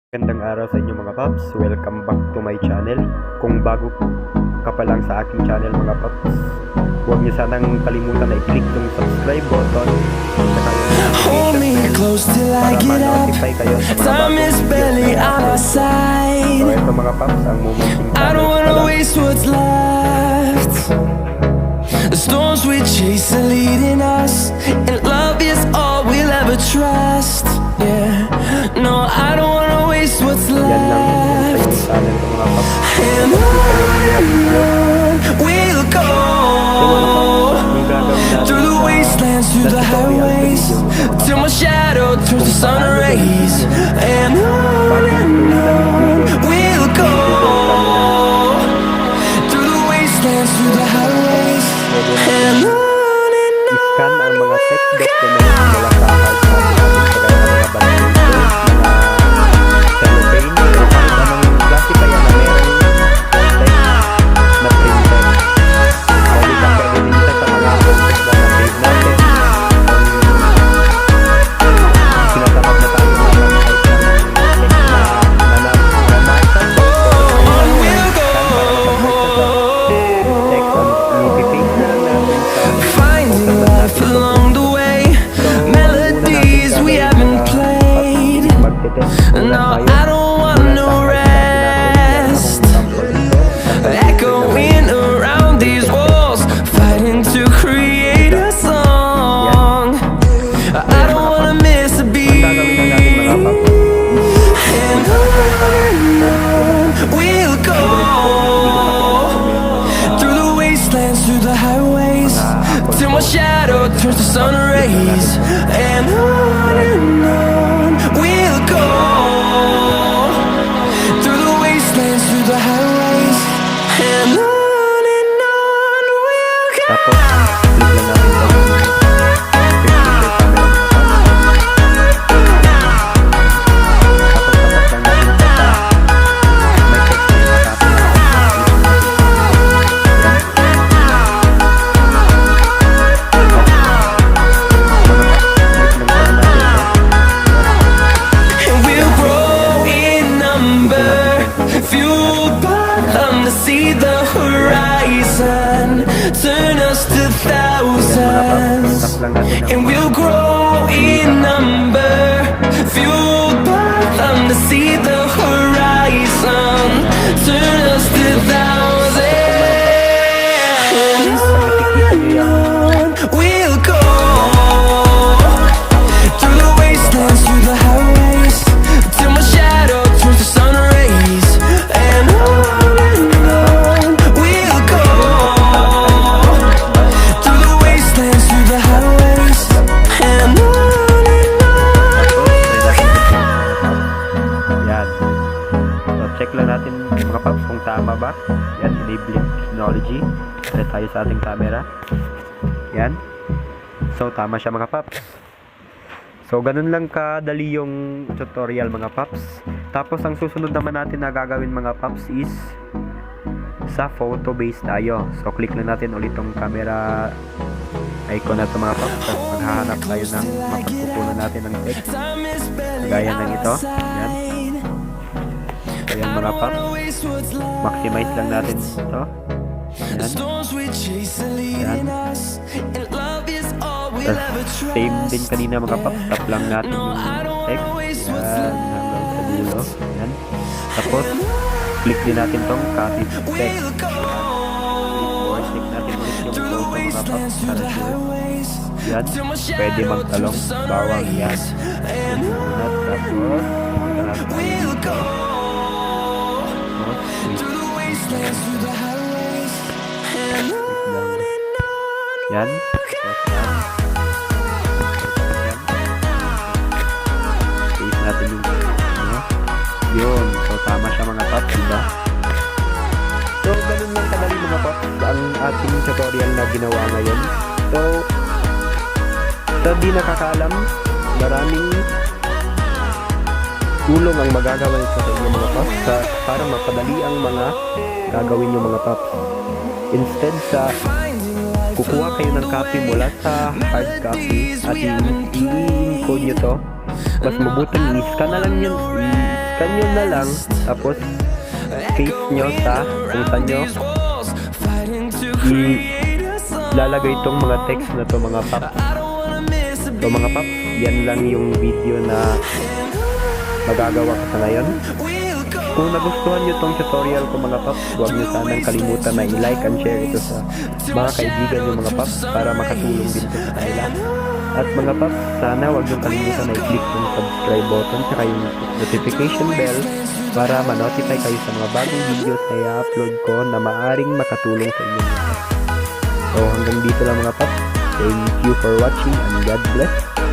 Magandang araw sa inyo mga paps, welcome back to my channel. Kung bago ka pa lang sa aking channel mga paps, huwag niyo sanang kalimutan na i-click yung subscribe button para ma-notify kayo sa mga bagong video na i-upload. So ito mga paps, ang momenting The storms we chase are leading us, and love is all we'll ever trust. Yeah, no, I don't wanna waste what's left. And on we'll go, through the wastelands, through the highways, till my shadow turns to sun rays. And on we'll go, through the wastelands, through the highways. And on iscan ang mga text documents mula sa hard copy natin kagaya ng mga banking mga cellophane o kahit anong plastic kaya na merong text na printed. Pwede ka pwede din sa mga content na na-save natin. Sinasapat na tayo na mag-type ng text na nasa on we'll go, text on i-paste na lang natin sa finding life along the way, melodies we haven't played. No, I don't want no rest, echoing around these walls, fighting to create a song. I don't wanna miss a beat. And on we'll go, through the wastelands, through the highways, till my shadow turns to sun rays. And on we'll go, through the wastelands, through the highways. And on we'll go. Tapos, click lang natin itong picture camera. Tapos, tapat lang natin ito sa may text na nakapin And we'll grow in number, fueled by them to see the horizon, turn us to thousands. And we'll grow in number, fueled by them to see the horizon, turn us to thousands. And on we'll go, through the wastelands, through the highways, till my shadow turns to sun rays. And on we'll go, through the wastelands, through the highways. And on Yan. So, check lang natin mga paps kung tama ba. Yan, enabling technology. Try tayo sa ating camera. Yan. So, tama siya mga paps. So, ganun lang kadali yung tutorial mga paps. Tapos, ang susunod naman natin na gagawin mga paps is sa photo base tayo. So, click lang natin ulit tong camera icon na ito mga paps. Tapos, maghahanap tayo ng mapagkukunan natin ng text. Gaya ng ito. Yan. So, yan mga paps. Maximize lang natin ito. Yan. Yan. Tapos, same din kanina mga paps. Tap lang natin yung text. Yan. Hanggang sa dulo. Yan. Tapos, click din natin tong copy text. Click natin ulit yung photo mga paps. Para sure. Yan. Pwede magtalong. Bawang yan. Yan. Tapos, yan. Save natin yung yun. So, tama siya mga paps, diba? So, ganun lang kadali mga paps ang ating tutorial na ginawa ngayon. So, sa di nakakaalam, maraming tulong ang magagawa sa inyo mga paps para mapadali ang mga gagawin nyo mga paps. Instead sa kukuha kayo ng copy mula sa hard copy at i-encode nyo to, mas mabuting i-scan na lang yun, i-scan nyo na lang, tapos paste nyo sa kung saan nyo ilalagay itong mga text na to mga paps. So mga paps, yan lang yung video na magagawa ko sa ngayon. Kung nagustuhan nyo tong tutorial ko mga paps, huwag nyo sanang kalimutan na i-like and share ito sa mga kaibigan nyo mga paps para makatulong din ito sa kanila. At mga paps, sana huwag nyo kalimutan na i-click yung subscribe button at yung notification bell para ma-notify kayo sa mga bagong videos na i-upload ko na maaring makatulong sa inyo mga paps. So hanggang dito lang mga paps. Thank you for watching and God bless.